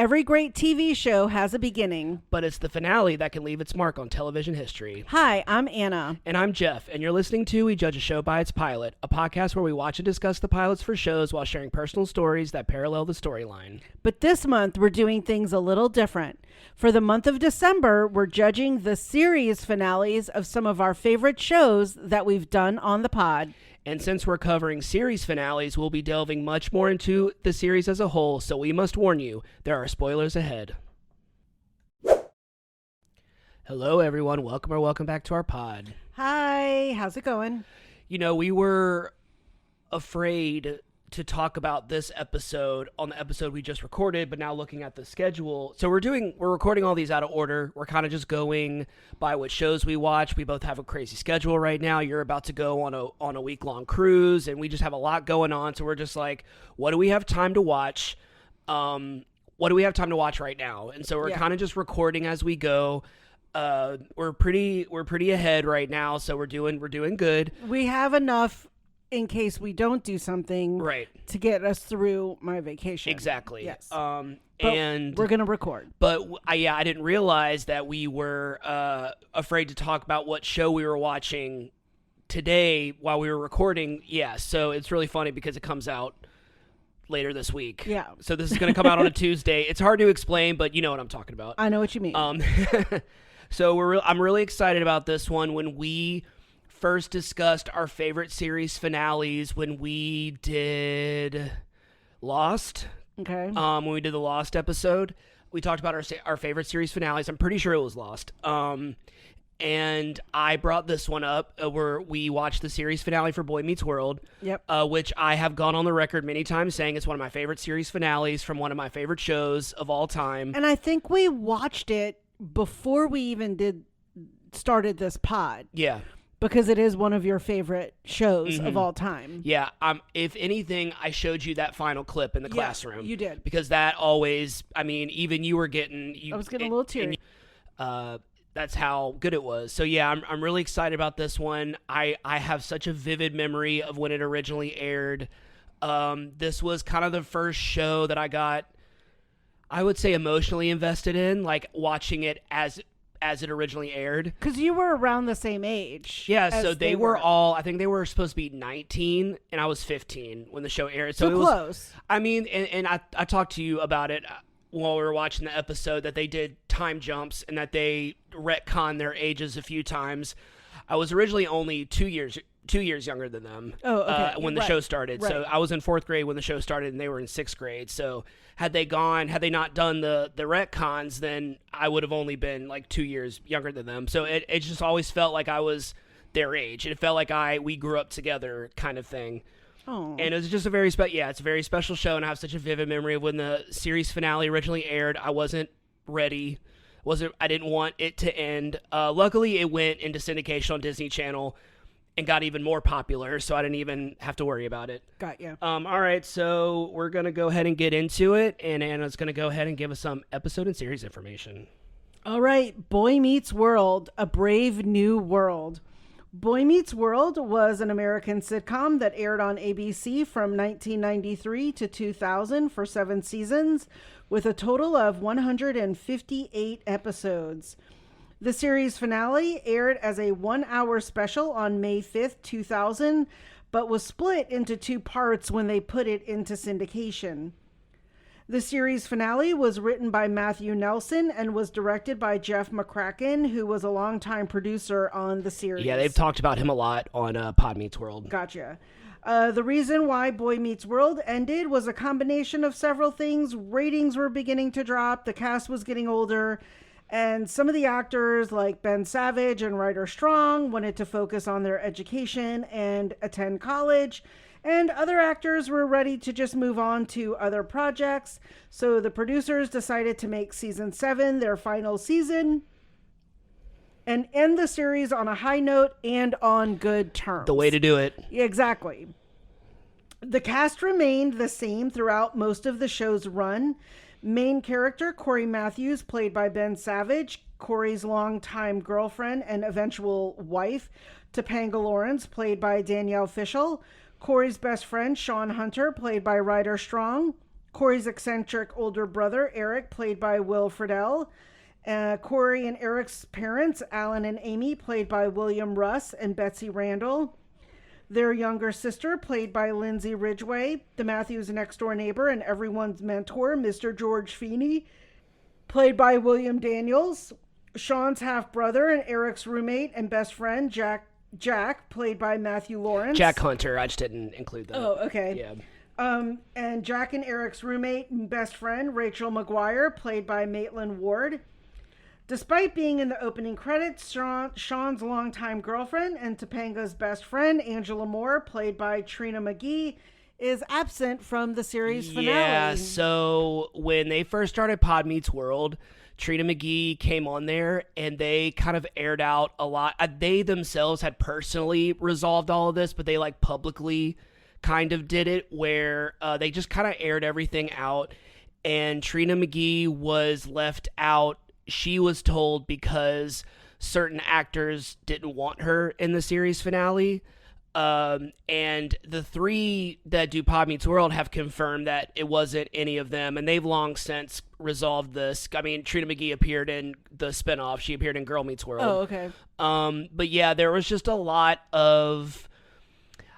Every great TV show has a beginning. But it's the finale that can leave its mark on television history. Hi, I'm Anna. And I'm Jeff, and you're listening to We Judge a Show by Its Pilot, a podcast where we watch and discuss the pilots for shows while sharing personal stories that parallel the storyline. But this month, we're doing things a little different. For the month of December, we're judging the series finales of some of our favorite shows that we've done on the pod. And since we're covering series finales, we'll be delving much more into the series as a whole, so we must warn you, there are spoilers ahead. Hello, everyone. Welcome back to our pod. Hi, how's it going? You know, we were afraid to talk about this episode on the episode we just recorded, but now looking at the schedule, so we're recording all these out of order. We're kind of just going by what shows we watch. We both have a crazy schedule right now. You're about to go on a week-long cruise, and we just have a lot going on, so we're just like, what do we have time to watch? What do we have time to watch right now? And so we're kind of just recording as we go. We're pretty ahead right now, so we're doing good. We have enough in case we don't do something to get us through my vacation. Exactly. Yes. And we're going to record. But I didn't realize that we were afraid to talk about what show we were watching today while we were recording. Yeah, so it's really funny because it comes out later this week. Yeah. So this is going to come out on a Tuesday. It's hard to explain, but you know what I'm talking about. I know what you mean. So I'm really excited about this one. When we first discussed our favorite series finales, when we did Lost. Okay. When we did the Lost episode, we talked about our favorite series finales. I'm pretty sure it was Lost. And I brought this one up where we watched the series finale for Boy Meets World. Yep. Which I have gone on the record many times saying it's one of my favorite series finales from one of my favorite shows of all time. And I think we watched it before we even started this pod. Yeah. Because it is one of your favorite shows of all time. Yeah. If anything, I showed you that final clip in the classroom. You did. Because that always, I mean, even you were getting... I was getting a little teary. That's how good it was. So yeah, I'm really excited about this one. I have such a vivid memory of when it originally aired. This was kind of the first show that I got, I would say, emotionally invested in, like watching it as it originally aired. Because you were around the same age. Yeah, so they were all, I think they were supposed to be 19, and I was 15 when the show aired. So it was close. I mean, and I talked to you about it while we were watching the episode, that they did time jumps and that they retconned their ages a few times. I was originally only 2 years younger than them when the show started. So I was in 4th grade when the show started, and they were in 6th grade. So had they not done the retcons, then I would have only been like 2 years younger than them. So it just always felt like I was their age. It felt like we grew up together kind of thing. Oh. And it was just it's a very special show, and I have such a vivid memory of when the series finale originally aired. I wasn't ready. I didn't want it to end. Luckily, it went into syndication on Disney Channel and got even more popular, so I didn't even have to worry about it. Got you. All right, so we're going to go ahead and get into it, and Anna's going to go ahead and give us some episode and series information. All right, Boy Meets World, A Brave New World. Boy Meets World was an American sitcom that aired on ABC from 1993 to 2000 for 7 seasons, with a total of 158 episodes. The series finale aired as a 1-hour special on May 5th, 2000, but was split into 2 parts when they put it into syndication. The series finale was written by Matthew Nelson and was directed by Jeff McCracken, who was a longtime producer on the series. Yeah, they've talked about him a lot on Pod Meets World. Gotcha. The reason why Boy Meets World ended was a combination of several things. Ratings were beginning to drop, the cast was getting older, and some of the actors, like Ben Savage and Ryder Strong, wanted to focus on their education and attend college. And other actors were ready to just move on to other projects. So the producers decided to make season 7 their final season and end the series on a high note and on good terms. The way to do it. Exactly. The cast remained the same throughout most of the show's run. Main character Corey Matthews, played by Ben Savage, Corey's longtime girlfriend and eventual wife, Topanga Lawrence, played by Danielle Fishel, Corey's best friend, Sean Hunter, played by Ryder Strong, Corey's eccentric older brother, Eric, played by Will Friedle. Corey and Eric's parents, Alan and Amy, played by William Russ and Betsy Randall. Their younger sister, played by Lindsay Ridgway. The Matthews' next-door neighbor and everyone's mentor, Mr. George Feeny, played by William Daniels. Sean's half-brother and Eric's roommate and best friend, Jack, played by Matthew Lawrence. Jack Hunter. I just didn't include that. Oh, okay. Yeah. And Jack and Eric's roommate and best friend, Rachel McGuire, played by Maitland Ward. Despite being in the opening credits, Sean's longtime girlfriend and Topanga's best friend, Angela Moore, played by Trina McGee, is absent from the series finale. Yeah, so when they first started Pod Meets World, Trina McGee came on there, and they kind of aired out a lot. They themselves had personally resolved all of this, but they like publicly kind of did it, where they just kind of aired everything out, and Trina McGee was left out. She was told because certain actors didn't want her in the series finale. And the three that do Pod Meets World have confirmed that it wasn't any of them, and they've long since resolved this. I mean, Trina McGee appeared in the spinoff. She appeared in Girl Meets World. Oh, okay. But yeah, there was just a lot of,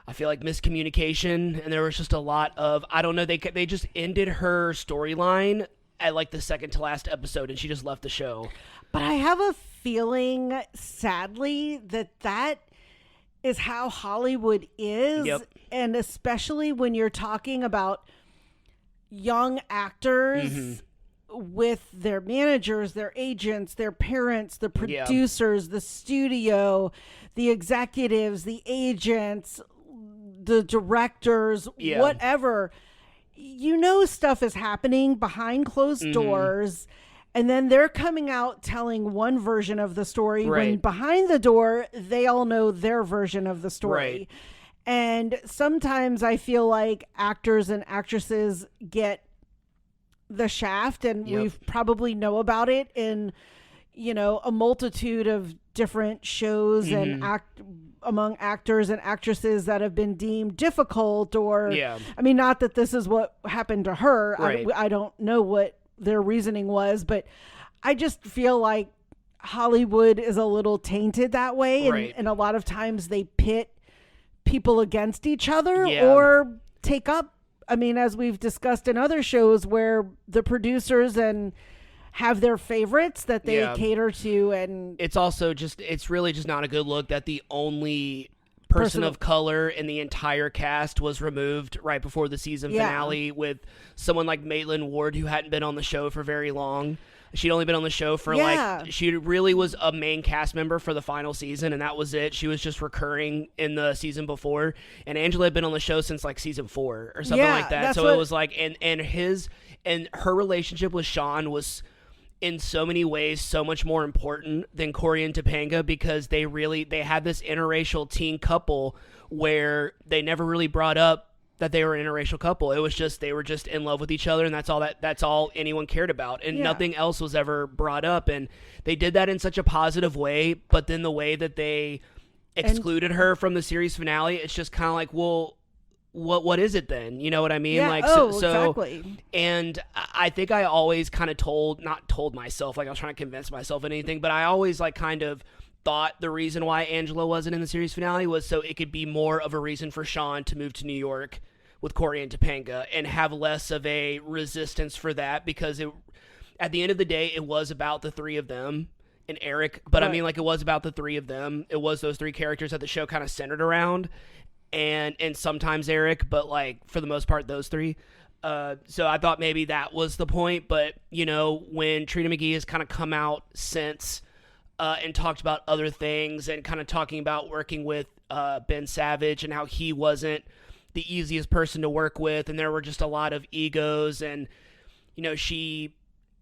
I feel like, miscommunication, and there was just a lot of, I don't know, they just ended her storyline at like the second to last episode, and she just left the show. But I have a feeling, sadly, that is how Hollywood is. Yep. And especially when you're talking about young actors with their managers, their agents, their parents, the producers, the studio, the executives, the agents, the directors, whatever. You know, stuff is happening behind closed doors, and then they're coming out telling one version of the story when behind the door they all know their version of the story. And sometimes I feel like actors and actresses get the shaft, and we probably know about it in, you know, a multitude of different shows and among actors and actresses that have been deemed difficult, or I mean, not that this is what happened to her. I don't know what their reasoning was, but I just feel like Hollywood is a little tainted that way, and a lot of times they pit people against each other or take up, I mean, as we've discussed in other shows, where the producers and have their favorites that they cater to, and it's also just, it's really just not a good look that the only person of color in the entire cast was removed right before the season finale, with someone like Maitland Ward, who hadn't been on the show for very long. She'd only been on the show for she really was a main cast member for the final season, and that was it. She was just recurring in the season before, and Angela had been on the show since like season 4 or something like that. So it was like, and her relationship with Sean was in so many ways so much more important than Corey and Topanga, because they had this interracial teen couple where they never really brought up that they were an interracial couple. It was just, they were just in love with each other, and that's all anyone cared about, and nothing else was ever brought up. And they did that in such a positive way, but then the way that they excluded her from the series finale, it's just kind of like, well, what is it then? You know what I mean? Yeah. Like, exactly. And I think I always kind of not told myself, like I was trying to convince myself of anything, but I always like kind of thought the reason why Angela wasn't in the series finale was so it could be more of a reason for Sean to move to New York with Corey and Topanga and have less of a resistance for that, because at the end of the day, it was about the three of them and Eric, but I mean, like, it was about the three of them. It was those three characters that the show kind of centered around, and sometimes Eric, but like for the most part, those three. So I thought maybe that was the point, but you know, when Trina McGee has kind of come out since and talked about other things, and kind of talking about working with Ben Savage and how he wasn't the easiest person to work with, and there were just a lot of egos, and you know, she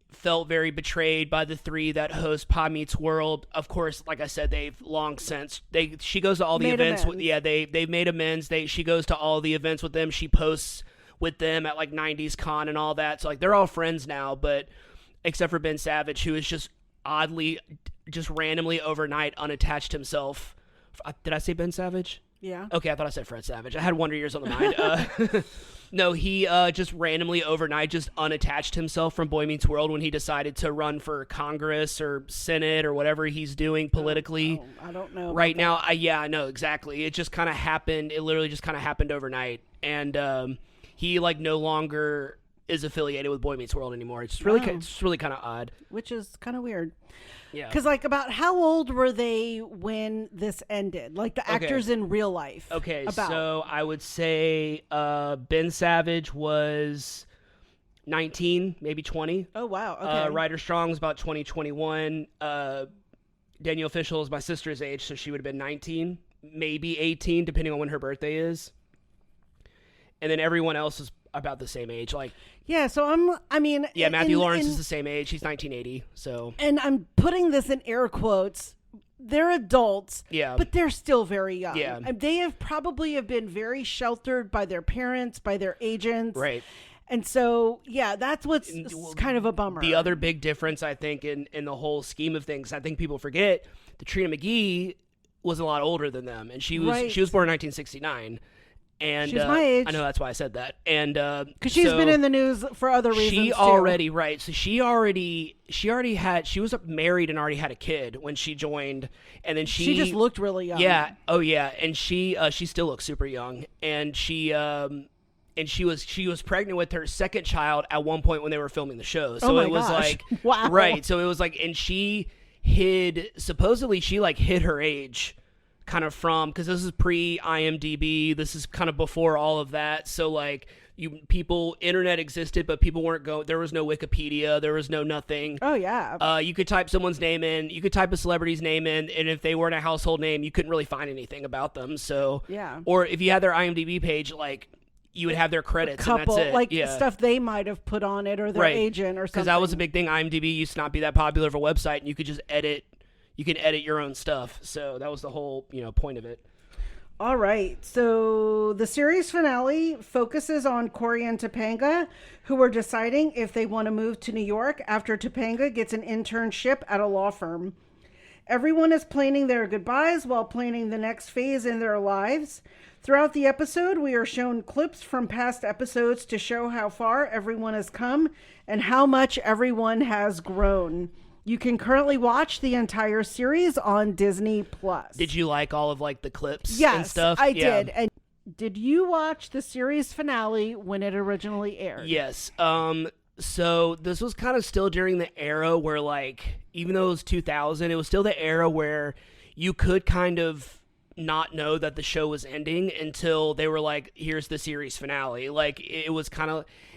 felt very betrayed by the three that host Pod Meets World. Of course, like I said, they've long since she goes to all the events. They've made amends. She goes to all the events with them. She posts with them at like 90s Con and all that. So like they're all friends now, but except for Ben Savage, who is just randomly overnight unattached himself. Did I say Ben Savage? Yeah. Okay, I thought I said Fred Savage. I had Wonder Years on the mind. No, he just randomly overnight just unattached himself from Boy Meets World when he decided to run for Congress or Senate or whatever he's doing politically. I don't know. Right now, I know exactly. It just kind of happened. It literally just kind of happened overnight, and he like no longer is affiliated with Boy Meets World anymore. It's really kind of odd. Which is kind of weird. Yeah. Because, like, about how old were they when this ended? Like, the actors in real life. Okay, so I would say Ben Savage was 19, maybe 20. Oh, wow. Okay. Ryder Strong's about 20, 21. Danielle Fishel is my sister's age, so she would have been 19, maybe 18, depending on when her birthday is. And then everyone else is about the same age. Like, yeah, so Matthew Lawrence is the same age. He's 1980. So, and I'm putting this in air quotes. They're adults, but they're still very young. Yeah. They have been very sheltered by their parents, by their agents. Right. And so, that's what's kind of a bummer. The other big difference, I think, in the whole scheme of things, I think people forget that Trina McGee was a lot older than them, and she was born in 1969. And she's my age. I know, that's why I said that. And because she's been in the news for other reasons. She already So she was married and already had a kid when she joined, and then she just looked really young. Yeah. Oh yeah. And she still looks super young, and she was pregnant with her second child at one point when they were filming the show. So it was like, wow. Right. So it was like, and she supposedly hid her age. Kind of because this is pre-IMDb, this is kind of before all of that. So like internet existed, but people weren't going. There was no Wikipedia, there was no nothing. Oh yeah. You could type someone's name in, you could type a celebrity's name in, and if they weren't a household name, you couldn't really find anything about them. So yeah. Or if you had their IMDb page, like you would have their credits, and that's it. Stuff they might have put on it, or their agent, or something. Because that was a big thing. IMDb used to not be that popular of a website, and you could just edit. You can edit your own stuff. So that was the whole, point of it. All right. So the series finale focuses on Corey and Topanga, who are deciding if they want to move to New York after Topanga gets an internship at a law firm. Everyone is planning their goodbyes while planning the next phase in their lives. Throughout the episode, we are shown clips from past episodes to show how far everyone has come and how much everyone has grown. You can currently watch the entire series on Disney Plus. Did you like all of the clips and stuff? Yes, I did. And did you watch the series finale when it originally aired? Yes. So this was kind of still during the era where even though it was 2000, it was still the era where you could kind of not know that the show was ending until they were like, here's the series finale. It was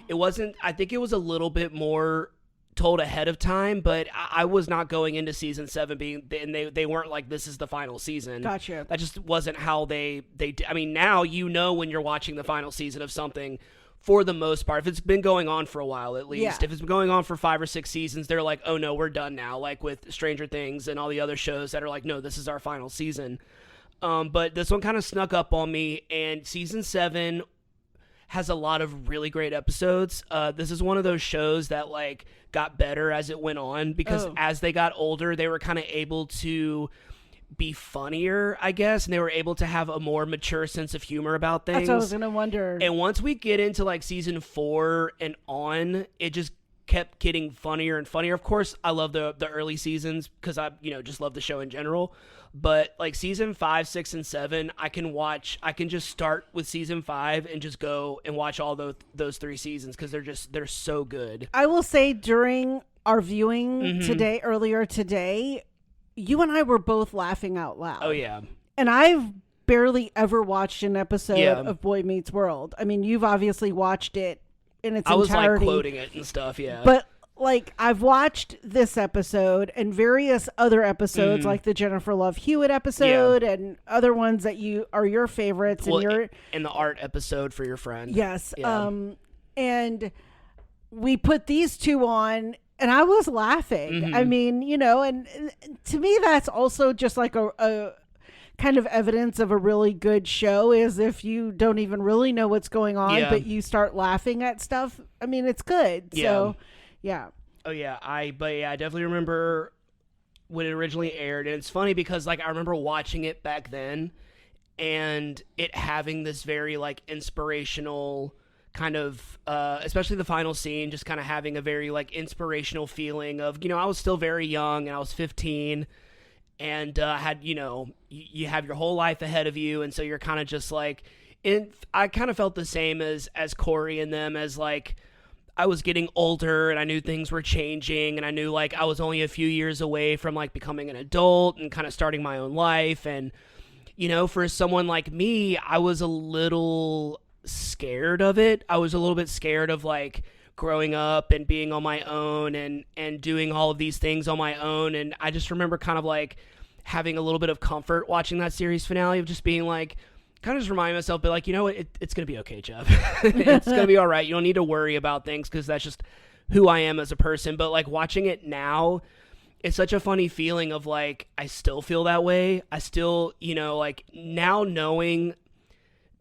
it wasn't, I think it was a little bit more told ahead of time, but I was not going into season 7 and they weren't like, this is the final season. Gotcha. That just wasn't how they I mean, now when you're watching the final season of something, for the most part, if it's been going on for a while at least, if it's been going on for 5 or 6 seasons, they're like, oh no, we're done now, like with Stranger Things and all the other shows that are like, no, this is our final season. But this one kind of snuck up on me, and season 7 has a lot of really great episodes. This is one of those shows that got better as it went on, because as they got older, they were kind of able to be funnier, I guess, and they were able to have a more mature sense of humor about things. That's what I was gonna wonder. And once we get into season 4 and on, it just kept getting funnier and funnier. Of course, I love the early seasons because I just love the show in general. But season 5, 6, and 7, I can just start with season 5 and just go and watch all those 3 seasons because they're so good. I will say during our viewing earlier today, you and I were both laughing out loud. Oh yeah. And I've barely ever watched an episode of Boy Meets World. I mean, you've obviously watched it in its entirety. I was quoting it and stuff, yeah. But I've watched this episode and various other episodes, like the Jennifer Love Hewitt episode and other ones that are your favorites. And the art episode for your friend. Yes. Yeah. And we put these two on, and I was laughing. I mean, and to me, that's also just a kind of evidence of a really good show, is if you don't even really know what's going on, but you start laughing at stuff. I mean, it's good. Yeah. So, yeah. Oh yeah, I definitely remember when it originally aired, and it's funny because I remember watching it back then, and it having this very inspirational kind of especially the final scene, just kind of having a very like inspirational feeling of, you know, I was still very young and I was 15 and had, you know, you have your whole life ahead of you, and so you're kind of just like, I kind of felt the same as Corey and them, as like I was getting older and I knew things were changing, and I knew like I was only a few years away from like becoming an adult and kind of starting my own life. And, you know, for someone like me, I was a little scared of it. I was a little bit scared of like growing up and being on my own and doing all of these things on my own. And I just remember kind of like having a little bit of comfort watching that series finale of just being like, kind of just remind myself, but like, you know what, it's gonna be okay, Jeff. It's gonna be all right. You don't need to worry about things, because that's just who I am as a person. But like watching it now, it's such a funny feeling of like, I still feel that way. I still, you know, like now knowing,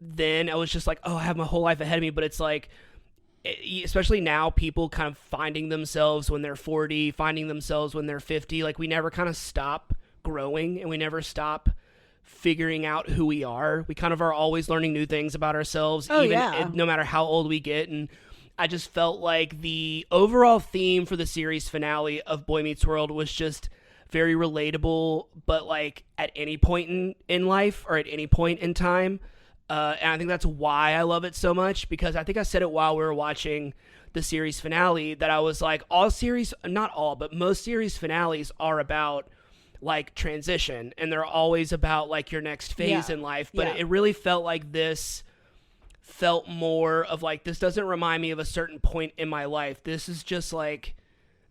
then I was just like, oh, I have my whole life ahead of me. But it's like, especially now, people kind of finding themselves when they're 40, finding themselves when they're 50. Like we never kind of stop growing, and we never stop figuring out who we are. We kind of are always learning new things about ourselves, no matter how old we get. And I just felt like the overall theme for the series finale of Boy Meets World was just very relatable, but like at any point in life or at any point in time. And I think that's why I love it so much, because I think I said it while we were watching the series finale, that I was like, not all, but most series finales are about like transition, and they're always about like your next phase in life. But it really felt like this felt more of like, this doesn't remind me of a certain point in my life. This is just like,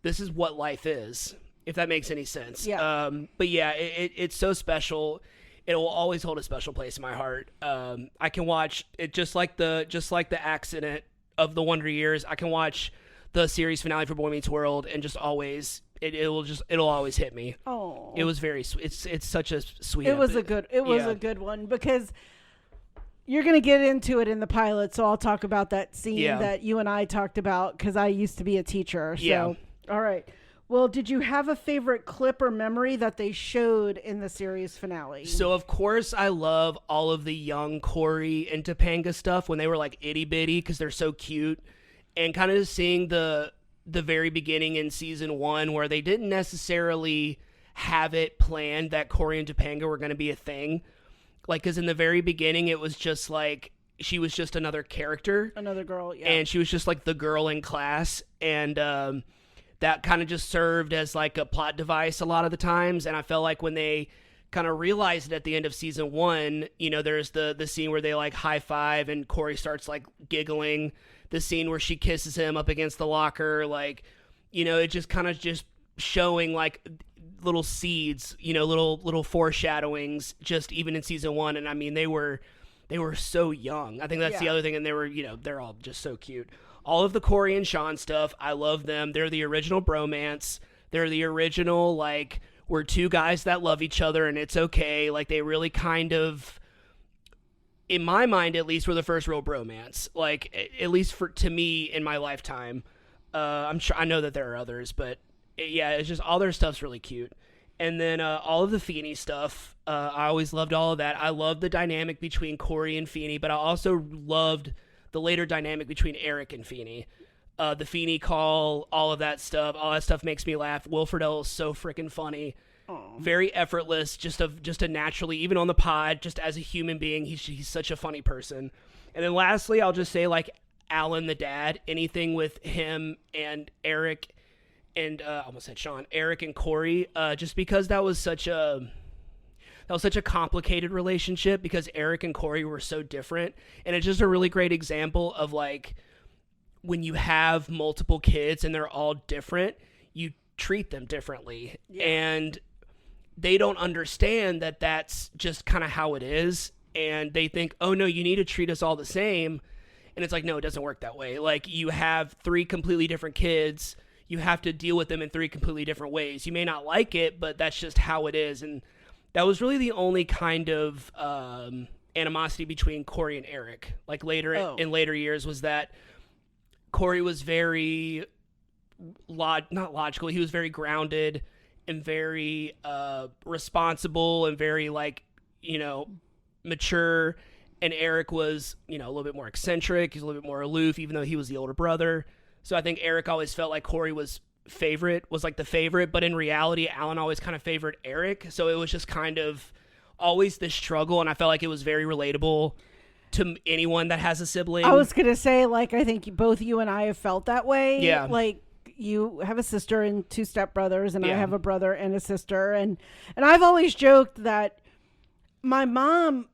this is what life is, if that makes any sense. But yeah, it's so special. It will always hold a special place in my heart. I can watch it just like the accident of the Wonder Years. I can watch the series finale for Boy Meets World and just always, it'll always hit me. Oh, it was very sweet. It's such a sweet. It was a good one, because you're gonna get into it in the pilot. So I'll talk about that scene that you and I talked about, because I used to be a teacher. So all right. Well, did you have a favorite clip or memory that they showed in the series finale? So, of course, I love all of the young Corey and Topanga stuff when they were like itty bitty, because they're so cute, and kind of seeing the very beginning in season 1 where they didn't necessarily have it planned that Corey and Topanga were going to be a thing. Like, because in the very beginning, it was just like, she was just another character. Another girl, yeah. And she was just like the girl in class. And that kind of just served as like a plot device a lot of the times. And I felt like when they kind of realized it at the end of season 1, you know, there's the scene where they like high five and Corey starts like giggling. The scene where she kisses him up against the locker, like, you know, it just kind of just showing like little seeds, you know, little foreshadowings, just even in season 1. And I mean, they were so young. I think that's the other thing. And they were, you know, they're all just so cute. All of the Corey and Sean stuff, I love them. They're the original bromance. They're the original, like, we're two guys that love each other and it's okay. Like, they really kind of, in my mind at least, were the first real bromance. Like, at least to me in my lifetime. I'm sure, I know that there are others, but yeah, it's just all their stuff's really cute. And then all of the Feeny stuff, I always loved all of that. I loved the dynamic between Corey and Feeny, but I also loved the later dynamic between Eric and Feeny. The Feeny call, all of that stuff makes me laugh. Will Friedle is so freaking funny. Aww. Very effortless, just a naturally, even on the pod, just as a human being, he's such a funny person. And then lastly, I'll just say, like, Alan the dad, anything with him and Eric and I almost said Sean, Eric and Corey, just because that was such a complicated relationship, because Eric and Corey were so different. And it's just a really great example of, like, when you have multiple kids and they're all different, you treat them differently. Yeah. And they don't understand that that's just kind of how it is. And they think, oh no, you need to treat us all the same. And it's like, no, it doesn't work that way. Like, you have 3 completely different kids. You have to deal with them in 3 completely different ways. You may not like it, but that's just how it is. And that was really the only kind of animosity between Corey and Eric. Like, in later years, was that Corey was very not logical. He was very grounded and very responsible and very, like, you know, mature. and Eric was, a little bit more eccentric. He's a little bit more aloof, even though he was the older brother. So I think Eric always felt like Corey was like the favorite, but in reality, Alan always kind of favored Eric. So it was just kind of always this struggle, and I felt like it was very relatable to anyone that has a sibling. I was gonna say, like, I think both you and I have felt that way. Yeah. Like, you have a sister and 2 stepbrothers, and I Yeah. have a brother and a sister, and I've always joked that my mom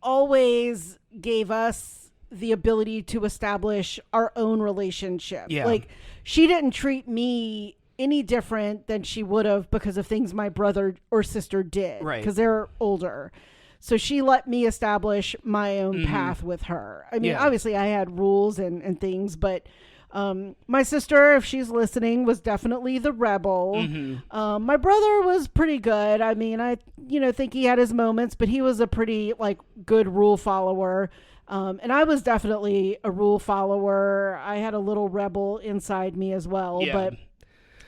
always gave us the ability to establish our own relationship. Yeah. Like, she didn't treat me any different than she would have because of things my brother or sister did. Right. Because they're older. So she let me establish my own path with her. I mean, Yeah. obviously I had rules and things, but my sister, if she's listening, was definitely the rebel. My brother was pretty good. I mean, I think he had his moments, but he was a pretty like good rule follower. And I was definitely a rule follower. I had a little rebel inside me as well, Yeah. but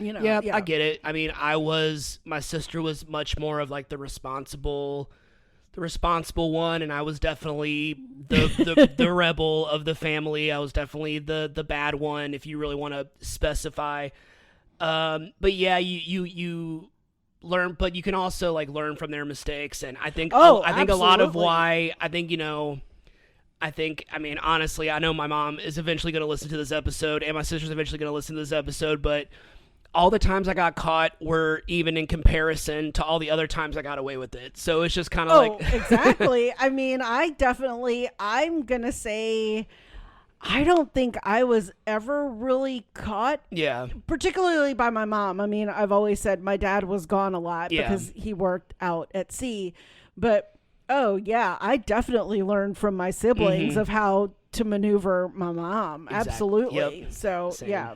Yeah, I get it. I mean, my sister was much more of like the responsible one, and I was definitely the rebel of the family. I was definitely the bad one, if you really want to specify. But yeah, you learn, but you can also like learn from their mistakes, and I think I think a lot of absolutely. why I mean, honestly, I know my mom is eventually going to listen to this episode, and my sister's eventually going to listen to this episode, but all the times I got caught were even in comparison to all the other times I got away with it. So it's just kind of like... exactly. I mean, I'm going to say, I don't think I was ever really caught. Yeah. Particularly by my mom. I mean, I've always said my dad was gone a lot Yeah. because he worked out at sea. But, oh, yeah, I definitely learned from my siblings of how to maneuver my mom. Exactly. Absolutely. Yep. So, Same. yeah.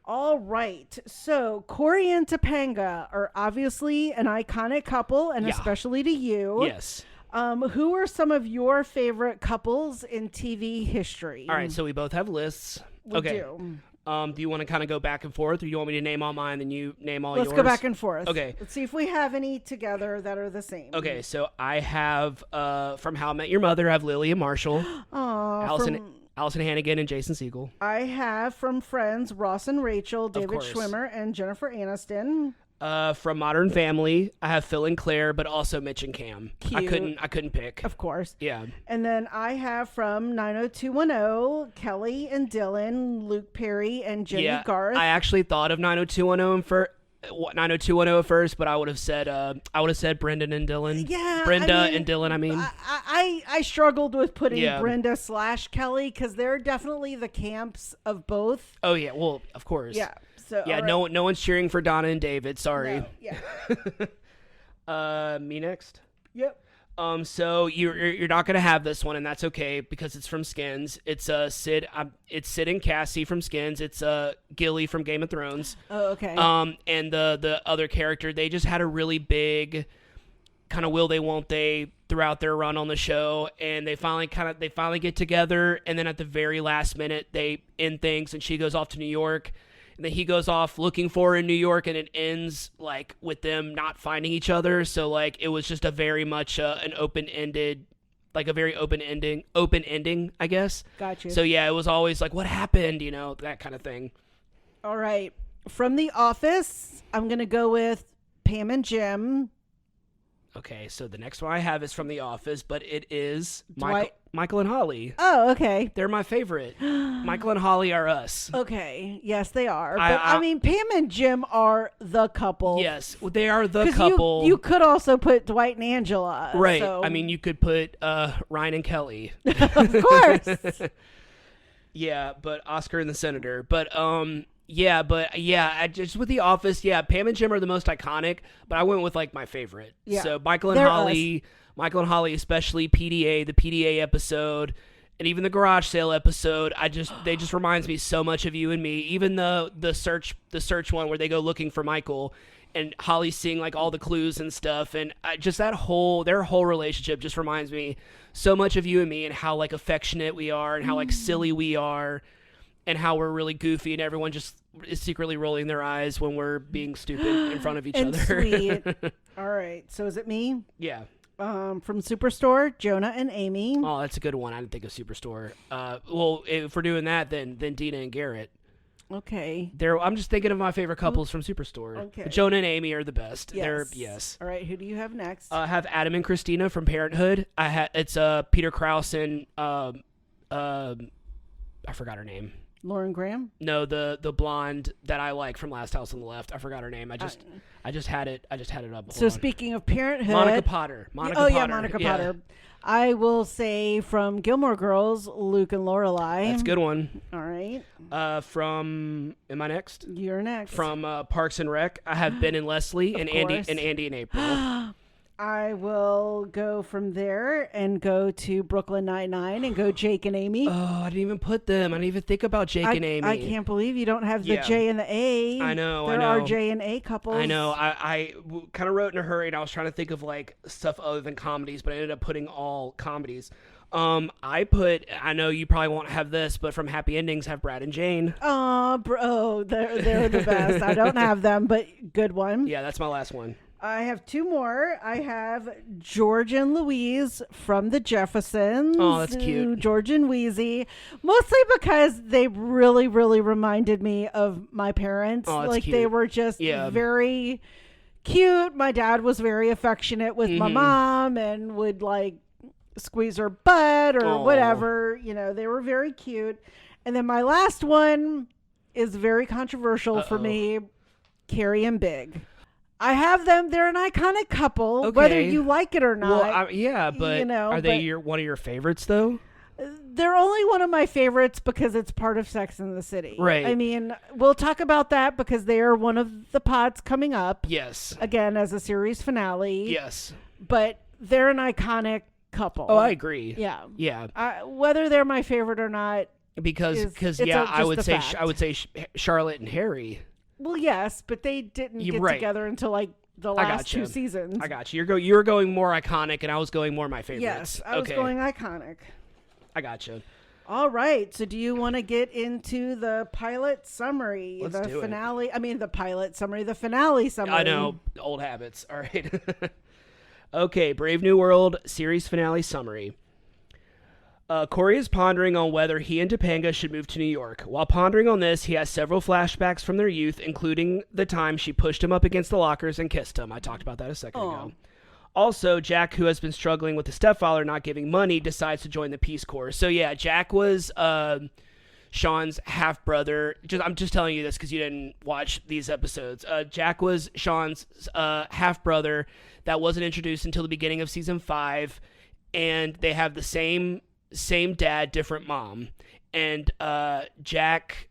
All right. So Corey and Topanga are obviously an iconic couple, and Yeah. especially to you. Yes. Who are some of your favorite couples in TV history? All right, so we both have lists. We Okay. do. Do you want to kind of go back and forth, or you want me to name all mine, then you name all yours? Let's go back and forth. Okay. Let's see if we have any together that are the same. Okay, so I have, from How I Met Your Mother, I have Lily and Marshall, Allison Hannigan, and Jason Segel. I have from Friends, Ross and Rachel, David course. Schwimmer, and Jennifer Aniston. From Modern Family, I have Phil and Claire, but also Mitch and Cam. I Cute. couldn't pick. Of course. Yeah. And then I have from 90210, Kelly and Dylan, Luke Perry, and Jimmy Yeah, Garth. I actually thought of 90210 at first, but I would have said Brendan and Dylan. Yeah, Brenda I mean, and Dylan. I mean, I struggled with putting Yeah. Brenda / Kelly because they're definitely the camps of both. oh yeah, well of course. Yeah. So Yeah, all right. no one's cheering for Donna and David. Sorry. No, yeah. Me next. Yep. So you're not gonna have this one, and that's okay because it's from Skins. It's Sid. It's Sid and Cassie from Skins. It's Gilly from Game of Thrones. Oh, okay. And the other character, they just had a really big kind of will they won't they throughout their run on the show, and they finally get together, and then at the very last minute they end things, and she goes off to New York. And then he goes off looking for her in New York, and it ends like with them not finding each other. So like it was just a very much an open-ended, like a very open ending, I guess. Gotcha. So yeah, it was always like, what happened? That kind of thing. All right. From The Office, I'm going to go with Pam and Jim. Okay, so the next one I have is from The Office, but it is Dwight- Michael and Holly. Oh, okay. They're my favorite. Michael and Holly are us. Okay. Yes, they are. I- But I mean, Pam and Jim are the couple. Yes, they are the 'Cause couple. You could also put Dwight and Angela. Right. so- I mean, you could put Ryan and Kelly. of course. Yeah, but Oscar and the Senator. But I just with The Office, yeah, Pam and Jim are the most iconic, but I went with like my favorite. Yeah. So Michael and They're Holly, especially the PDA episode, and even the garage sale episode. They just reminds me so much of you and me. Even the search one where they go looking for Michael, and Holly seeing like all the clues and stuff, and just their whole relationship just reminds me so much of you and me, and how like affectionate we are, and how like silly we are, and how we're really goofy, and everyone just is secretly rolling their eyes when we're being stupid in front of each and other. sweet. All right. So is it me? Yeah. From Superstore, Jonah and Amy. Oh, that's a good one. I didn't think of Superstore. Well, if we're doing that, then Dina and Garrett. Okay. I'm just thinking of my favorite couples from Superstore. Okay. Jonah and Amy are the best. Yes. Yes. All right. Who do you have next? I have Adam and Christina from Parenthood. It's Peter Krause and I forgot her name. Lauren Graham? No, the blonde that I like from Last House on the Left. I forgot her name. I just had it up. So speaking of Parenthood, Monica Potter. Yeah, Monica Potter. I will say from Gilmore Girls, Luke and Lorelai. That's a good one. All right. Am I next? You're next. From Parks and Rec, I have Ben and Leslie and course. Andy and April. I will go from there and go to Brooklyn Nine-Nine and go Jake and Amy. Oh, I didn't even put them. I didn't even think about Jake and Amy. I can't believe you don't have the J and the A. I know. There are J and A couples. I know. I kind of wrote in a hurry, and I was trying to think of like stuff other than comedies, but I ended up putting all comedies. I know you probably won't have this, but from Happy Endings, have Brad and Jane. Oh, bro, they're the best. I don't have them, but good one. Yeah, that's my last one. I have two more. I have George and Louise from the Jeffersons. Oh, that's cute. George and Wheezy. Mostly because they really, really reminded me of my parents. Oh, that's like cute. they were just very cute. My dad was very affectionate with my mom and would like squeeze her butt or whatever. You know, they were very cute. And then my last one is very controversial for me. Carrie and Big. I have them. They're an iconic couple, whether you like it or not. Well, but are they one of your favorites, though? They're only one of my favorites because it's part of Sex and the City. Right. I mean, we'll talk about that because they are one of the pods coming up. Yes. Again, as a series finale. Yes. But they're an iconic couple. Oh, I agree. Yeah. Yeah. Whether they're my favorite or not. Because I would say Charlotte and Harry. Well, yes, but they didn't get together until like the last 2 seasons. I got you. You were going more iconic, and I was going more my favorites. Yes, I was going iconic. I got you. All right. So, do you want to get into the pilot summary, Let's do finale? It. I mean, the pilot summary, the finale summary. I know, old habits. All right. Okay, Brave New World series finale summary. Corey is pondering on whether he and Topanga should move to New York. While pondering on this, he has several flashbacks from their youth, including the time she pushed him up against the lockers and kissed him. I talked about that a second ago. Also, Jack, who has been struggling with the stepfather not giving money, decides to join the Peace Corps. So yeah, Jack was Sean's half-brother. I'm just telling you this because you didn't watch these episodes. Jack was Sean's half-brother that wasn't introduced until the beginning of season 5, and they have the same dad, different mom. And Jack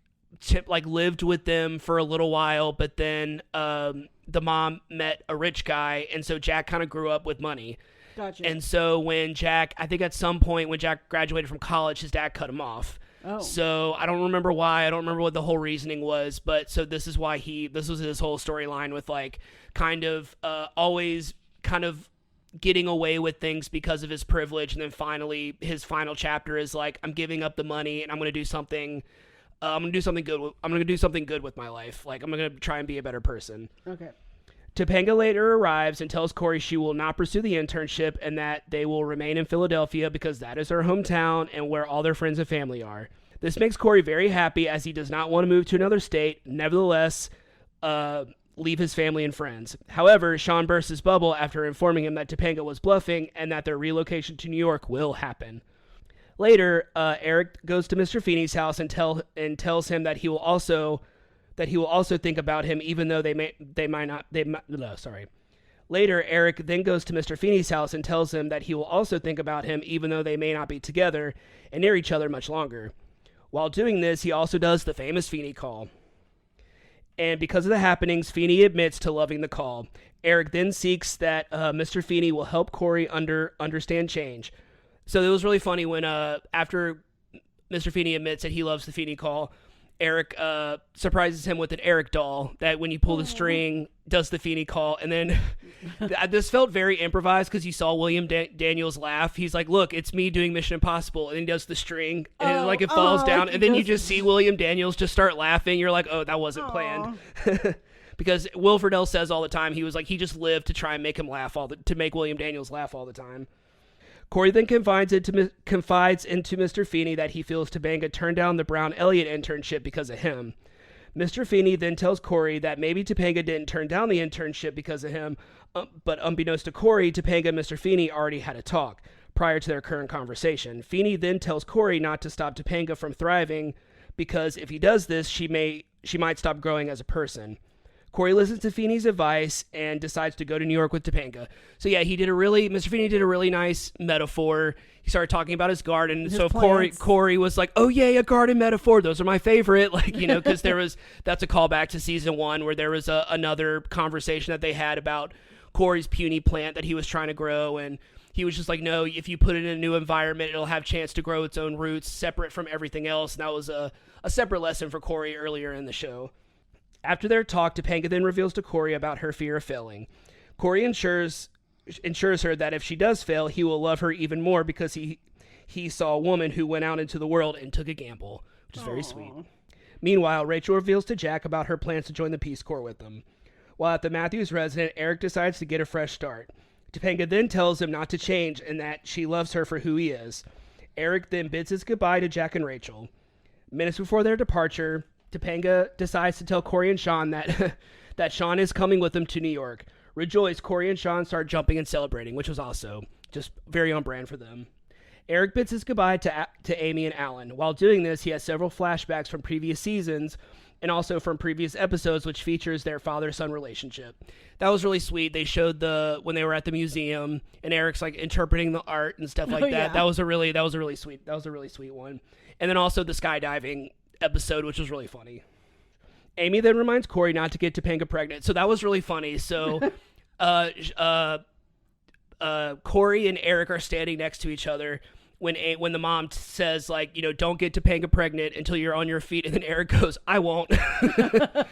lived with them for a little while, but then the mom met a rich guy, and so Jack kind of grew up with money. Gotcha. And so when Jack, I think at some point when Jack graduated from college, his dad cut him off. Oh. So I don't remember why. I don't remember what the whole reasoning was, but so this is why this was his whole storyline with like kind of always kind of getting away with things because of his privilege, and then finally his final chapter is like, I'm giving up the money and I'm going to do something good. I'm going to do something good with my life. Like, I'm going to try and be a better person. Okay. Topanga later arrives and tells Corey she will not pursue the internship and that they will remain in Philadelphia because that is her hometown and where all their friends and family are. This makes Corey very happy as he does not want to move to another state. Nevertheless, leave his family and friends. However, Sean bursts his bubble after informing him that Topanga was bluffing and that their relocation to New York will happen. Later, Eric goes to Mr. Feeney's house and tells him that he will also think about him, even though Later, Eric then goes to Mr. Feeney's house and tells him that he will also think about him, even though they may not be together and near each other much longer. While doing this, he also does the famous Feeny call. And because of the happenings, Feeny admits to loving the call. Eric then seeks that Mr. Feeny will help Corey understand change. So it was really funny when after Mr. Feeny admits that he loves the Feeny call, Eric surprises him with an Eric doll that when you pull the string does the Feeny call. And then this felt very improvised because you saw William Daniels laugh. He's like, look, it's me doing Mission Impossible. And then he does the string and it falls down. And then you just see William Daniels just start laughing. You're like, oh, that wasn't planned. because Will Friedle says all the time he was like he just lived to try and make him laugh to make William Daniels laugh all the time. Corey then confides into Mr. Feeny that he feels Topanga turned down the Brown Elliott internship because of him. Mr. Feeny then tells Corey that maybe Topanga didn't turn down the internship because of him, but unbeknownst to Corey, Topanga and Mr. Feeny already had a talk prior to their current conversation. Feeny then tells Corey not to stop Topanga from thriving because if he does this, she might stop growing as a person. Corey listens to Feeny's advice and decides to go to New York with Topanga. So yeah, Mr. Feeny did a really nice metaphor. He started talking about his garden. So Corey was like, oh yeah, a garden metaphor. Those are my favorite. Like, because that's a callback to season 1 where there was another conversation that they had about Corey's puny plant that he was trying to grow. And he was just like, no, if you put it in a new environment, it'll have a chance to grow its own roots separate from everything else. And that was a separate lesson for Corey earlier in the show. After their talk, Topanga then reveals to Corey about her fear of failing. Corey ensures her that if she does fail, he will love her even more because he saw a woman who went out into the world and took a gamble, which is very sweet. Meanwhile, Rachel reveals to Jack about her plans to join the Peace Corps with them. While at the Matthews residence, Eric decides to get a fresh start. Topanga then tells him not to change and that she loves her for who he is. Eric then bids his goodbye to Jack and Rachel. Minutes before their departure, Topanga decides to tell Corey and Sean that that Sean is coming with them to New York. Rejoiced, Corey and Sean start jumping and celebrating, which was also just very on brand for them. Eric bids his goodbye to Amy and Alan. While doing this, he has several flashbacks from previous seasons and also from previous episodes, which features their father-son relationship. That was really sweet. They showed when they were at the museum, and Eric's like interpreting the art and stuff like that. Yeah. That was a really sweet one. And then also the skydiving episode, which was really funny. Amy then reminds Corey not to get Topanga pregnant, so that was really funny. So Corey and Eric are standing next to each other when the mom says like, don't get Topanga pregnant until you're on your feet, and then Eric goes, I won't.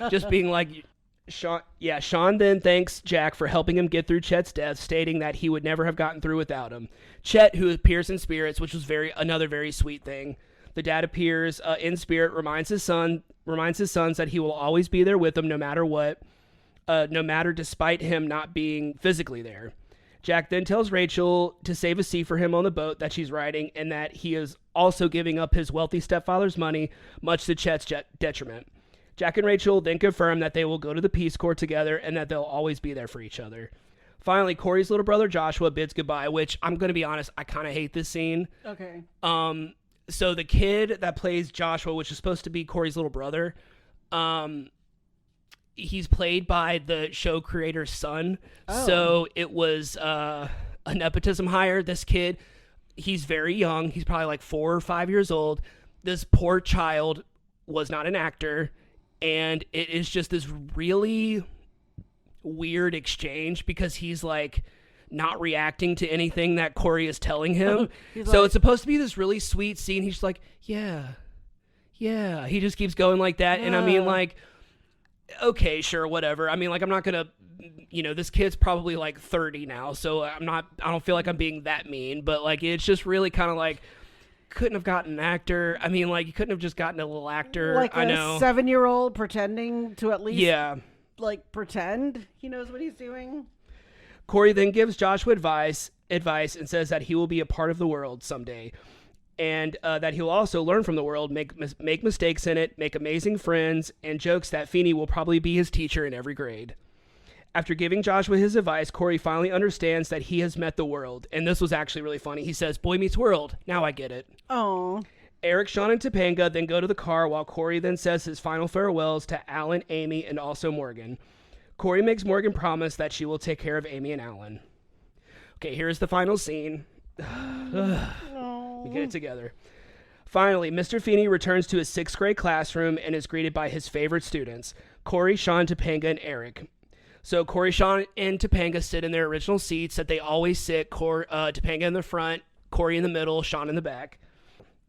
Just being like, Sean then thanks Jack for helping him get through Chet's death, stating that he would never have gotten through without him. Chet, who appears in spirits, which was another very sweet thing. The dad appears in spirit, reminds his sons that he will always be there with them no matter what, no matter despite him not being physically there. Jack then tells Rachel to save a seat for him on the boat that she's riding and that he is also giving up his wealthy stepfather's money, much to Chet's detriment. Jack and Rachel then confirm that they will go to the Peace Corps together and that they'll always be there for each other. Finally, Corey's little brother Joshua bids goodbye, which I'm going to be honest, I kind of hate this scene. Okay. So the kid that plays Joshua, which is supposed to be Corey's little brother, he's played by the show creator's son. Oh. So it was a nepotism hire. This kid, he's very young. He's probably like 4 or 5 years old. This poor child was not an actor. And it is just this really weird exchange because he's like not reacting to anything that Corey is telling him. So it's supposed to be this really sweet scene. He's like, yeah. He just keeps going like that. Yeah. And I mean, like, okay, sure, whatever. I mean, like, I'm not going to, this kid's probably like 30 now. So I don't feel like I'm being that mean, but like, it's just really kind of like, couldn't have gotten an actor. I mean, like, you couldn't have just gotten a little actor. Like I a know. 7-year-old pretending to at least, like, pretend he knows what he's doing. Corey then gives Joshua advice and says that he will be a part of the world someday, and that he'll also learn from the world, make mistakes in it, make amazing friends, and jokes that Feeny will probably be his teacher in every grade. After giving Joshua his advice, Corey finally understands that he has met the world, and this was actually really funny. He says, "Boy meets world. Now I get it." Oh. Eric, Sean, and Topanga then go to the car while Corey then says his final farewells to Alan, Amy, and also Morgan. Corey makes Morgan promise that she will take care of Amy and Alan. Okay, here's the final scene. We get it together. Finally, Mr. Feeny returns to his 6th grade classroom and is greeted by his favorite students, Corey, Sean, Topanga, and Eric. So Corey, Sean, and Topanga sit in their original seats that they always sit, Topanga in the front, Corey in the middle, Sean in the back.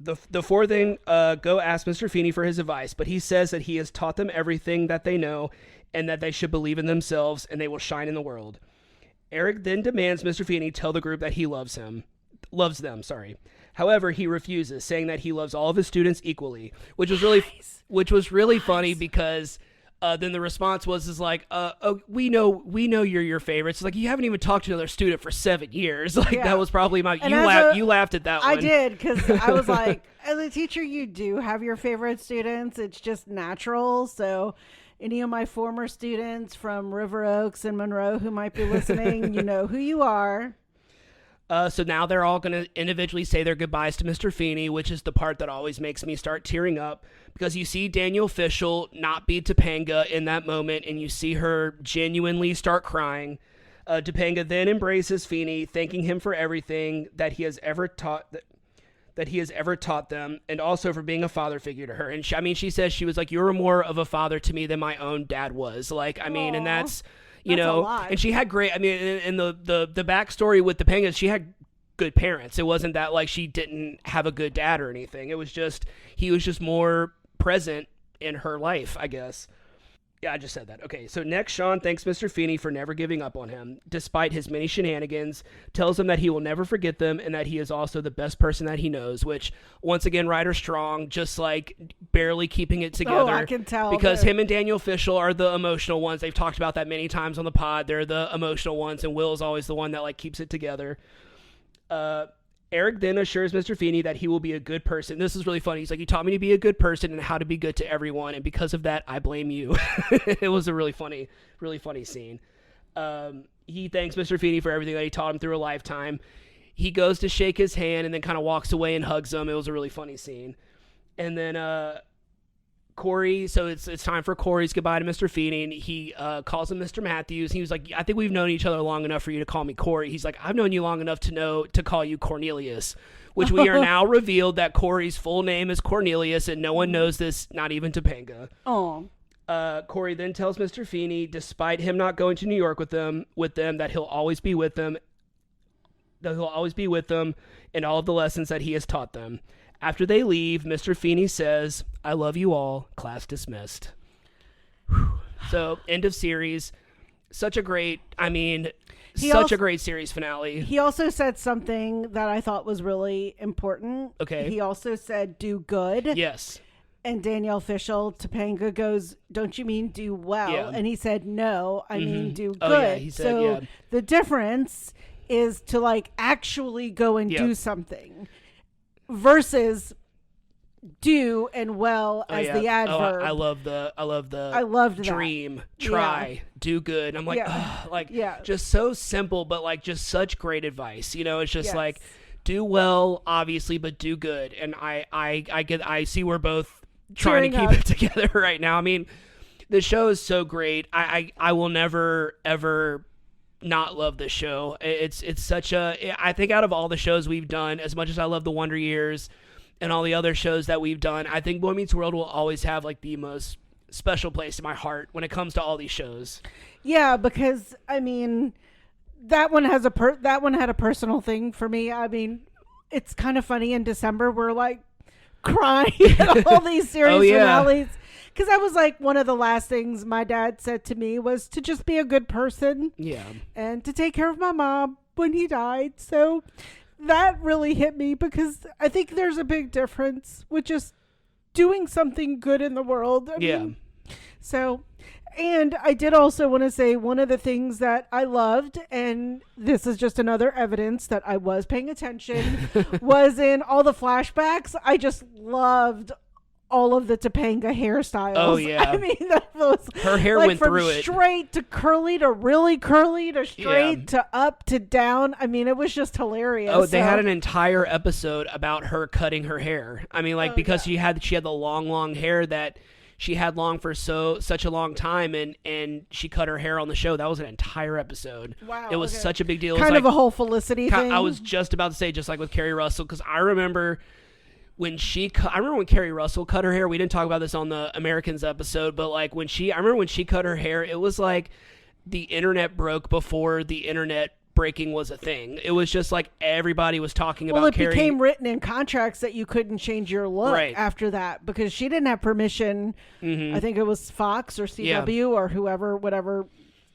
The four then go ask Mr. Feeny for his advice, but he says that he has taught them everything that they know and that they should believe in themselves and they will shine in the world. Eric then demands Mr. Feeny tell the group that he loves them. However, he refuses, saying that he loves all of his students equally, which was really funny because Then the response was like, oh, we know you're your favorites. It's like, you haven't even talked to another student for 7 years. Like, Yeah. that was probably you laughed at that one. I did, because I was like, as a teacher, you do have your favorite students. It's just natural. So any of my former students from River Oaks and Monroe who might be listening, you know who you are. So now they're all going to individually say their goodbyes to Mr. Feeny, which is the part that always makes me start tearing up, because you see Daniel Fishel not be Topanga in that moment, and you see her genuinely start crying. Topanga then embraces Feeny, thanking him for everything that he has ever taught them, and also for being a father figure to her. And she says, she was like, "You're more of a father to me than my own dad was." Like, I mean, and that's... You That's know, a lot. and she had great, I mean, in the backstory with Topanga, she had good parents. It wasn't that like she didn't have a good dad or anything. It was just, he was just more present in her life, I guess. Yeah, I just said that. Okay, so next, Sean thanks Mr. Feeny for never giving up on him, despite his many shenanigans, tells him that he will never forget them, and that he is also the best person that he knows, which, once again, Ryder Strong, just like barely keeping it together. Oh, I can tell. Because him and Daniel Fishel are the emotional ones. They've talked about that many times on the pod. They're the emotional ones, and Will's always the one that like keeps it together. Eric then assures Mr. Feeny that he will be a good person. This is really funny. He's like, "You taught me to be a good person and how to be good to everyone, and because of that, I blame you." It was a really funny scene. He thanks Mr. Feeny for everything that he taught him through a lifetime. He goes to shake his hand and then kind of walks away and hugs him. It was a really funny scene. And then Corey, so it's time for Corey's goodbye to Mr. Feeny, and he calls him Mr. Matthews. He was like, "I think we've known each other long enough for you to call me Corey." He's like, "I've known you long enough to call you Cornelius," which we are now revealed that Corey's full name is Cornelius, and no one knows this, not even Topanga. Oh. Corey then tells Mr. Feeny, despite him not going to New York with them, that he'll always be with them, and all of the lessons that he has taught them. After they leave, Mr. Feeny says, "I love you all. Class dismissed." Whew. So, end of series. Such a great series finale. He also said something that I thought was really important. Okay. He also said, "Do good." Yes. And Danielle Fishel, Topanga, goes, "Don't you mean do well?" Yeah. And he said, "No, I mean do good." Oh, yeah, he said, so yeah. The difference is to like actually go and Yep. do something versus do and well as the adverb. I love the I loved that. dream, try, do good. I'm like, just so simple, but like just such great advice. You know, it's just Yes. like, do well, obviously, but do good. And I see we're both trying to Cheering keep up. it together right now. I mean, the show is so great. I will never ever not love this show. It's such a, I think out of all the shows we've done, as much as I love the Wonder Years and all the other shows that we've done, I think Boy Meets World will always have like the most special place in my heart when it comes to all these shows. Yeah, because I mean, that one had a personal thing for me. I mean, it's kind of funny in December we're like crying at all these series finales. Because that was like one of the last things my dad said to me was to just be a good person. Yeah. And to take care of my mom when he died. So that really hit me because I think there's a big difference with just doing something good in the world. I mean, so, and I did also want to say one of the things that I loved, and this is just another evidence that I was paying attention, was in all the flashbacks. I just loved all of the Topanga hairstyles. Oh, yeah. I mean, that was her hair like went from through it. Straight to curly to really curly to straight to up to down. I mean, it was just hilarious. Oh, they had an entire episode about her cutting her hair. I mean, like, because she had the long hair that she had long for such a long time, and she cut her hair on the show. That was an entire episode. Wow. It was such a big deal. It Kind was of like, a whole Felicity thing. I was just about to say, just like with Carrie Russell, because I remember when Carrie Russell cut her hair. We didn't talk about this on the Americans episode, but like I remember when she cut her hair, it was like the internet broke before the internet breaking was a thing. It was just like everybody was talking about Carrie. Well, it became written in contracts that you couldn't change your look after that because she didn't have permission. Mm-hmm. I think it was Fox or CW or whoever, whatever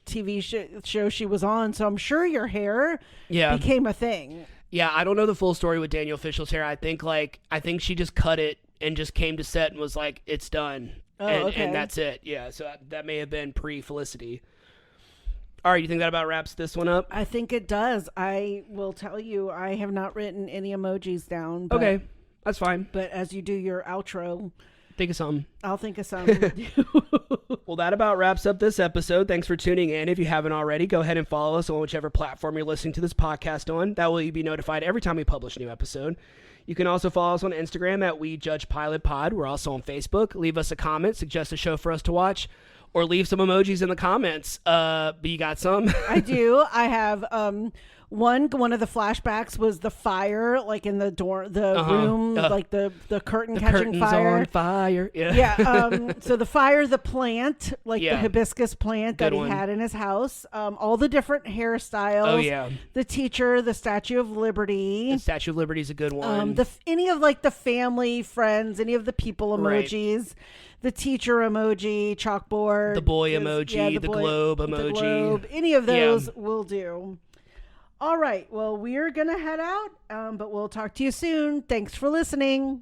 TV show she was on. So I'm sure your hair became a thing. Yeah, I don't know the full story with Daniel Fishel's hair. I think she just cut it and just came to set and was like, "It's done." Oh, and, okay. and that's it. Yeah, so that may have been pre-Felicity. All right, you think that about wraps this one up? I think it does. I will tell you, I have not written any emojis down. But, Okay, that's fine. But as you do your outro, Think of something. I'll think of some. Well, that about wraps up this episode. Thanks for tuning in. If you haven't already, go ahead and follow us on whichever platform you're listening to this podcast on. That way you'll be notified every time we publish a new episode. You can also follow us on Instagram at We Judge Pilot Pod. We're also on Facebook. Leave us a comment, suggest a show for us to watch, or leave some emojis in the comments. But you got some? I do. I have one of the flashbacks was the fire, like in the room, like the curtain catching fire. On fire. Yeah. Yeah. So the fire, the plant, like the hibiscus plant Good that he one. had in his house. All the different hairstyles. Oh, yeah. The teacher, the Statue of Liberty. The Statue of Liberty is a good one. Any of like the family, friends, any of the people emojis. The teacher emoji, chalkboard. The boy emoji, the globe emoji. The globe. Any of those will do. All right. Well, we're going to head out, but we'll talk to you soon. Thanks for listening.